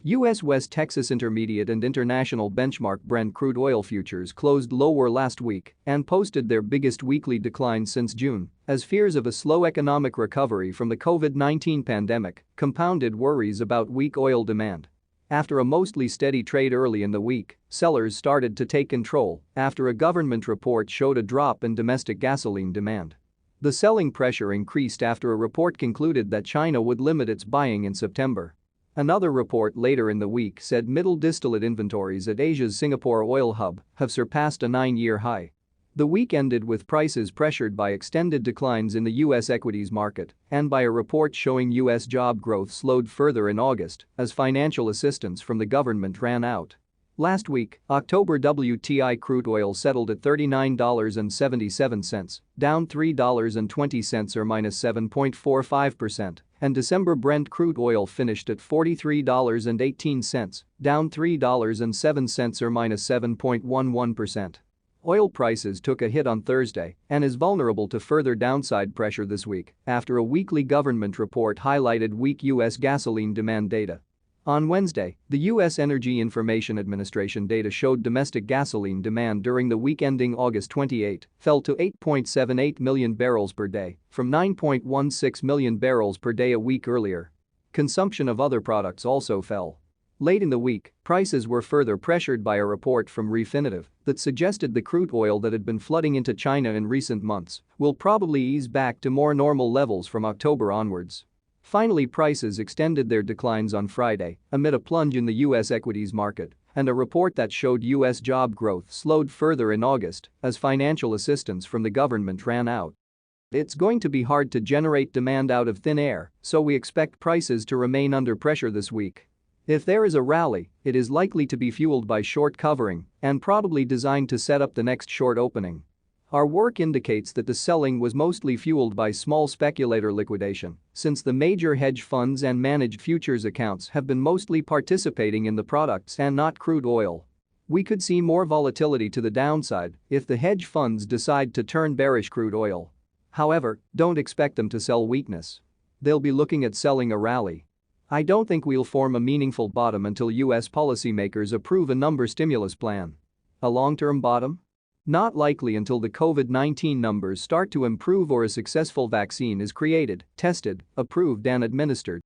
U.S. West Texas Intermediate and International benchmark Brent crude oil futures closed lower last week and posted their biggest weekly decline since June, as fears of a slow economic recovery from the COVID-19 pandemic compounded worries about weak oil demand. After a mostly steady trade early in the week, sellers started to take control after a government report showed a drop in domestic gasoline demand. The selling pressure increased after a report concluded that China would limit its buying in September. Another report later in the week said middle distillate inventories at Asia's Singapore oil hub have surpassed a 9-year high. The week ended with prices pressured by extended declines in the U.S. equities market and by a report showing U.S. job growth slowed further in August as financial assistance from the government ran out. Last week, October WTI crude oil settled at $39.77, down $3.20 or minus 7.45%, and December Brent crude oil finished at $43.18, down $3.07 or minus 7.11%. Oil prices took a hit on Thursday and is vulnerable to further downside pressure this week after a weekly government report highlighted weak U.S. gasoline demand data. On Wednesday, the U.S. Energy Information Administration data showed domestic gasoline demand during the week ending August 28 fell to 8.78 million barrels per day from 9.16 million barrels per day a week earlier. Consumption of other products also fell. Late in the week, prices were further pressured by a report from Refinitiv that suggested the crude oil that had been flooding into China in recent months will probably ease back to more normal levels from October onwards. Finally, prices extended their declines on Friday amid a plunge in the U.S. equities market and a report that showed U.S. job growth slowed further in August as financial assistance from the government ran out. It's going to be hard to generate demand out of thin air, so we expect prices to remain under pressure this week. If there is a rally, it is likely to be fueled by short covering and probably designed to set up the next short opening. Our work indicates that the selling was mostly fueled by small speculator liquidation, since the major hedge funds and managed futures accounts have been mostly participating in the products and not crude oil. We could see more volatility to the downside if the hedge funds decide to turn bearish crude oil. However, don't expect them to sell weakness. They'll be looking at selling a rally. I don't think we'll form a meaningful bottom until U.S. policymakers approve a number stimulus plan. A long-term bottom? Not likely until the COVID-19 numbers start to improve or a successful vaccine is created, tested, approved and administered.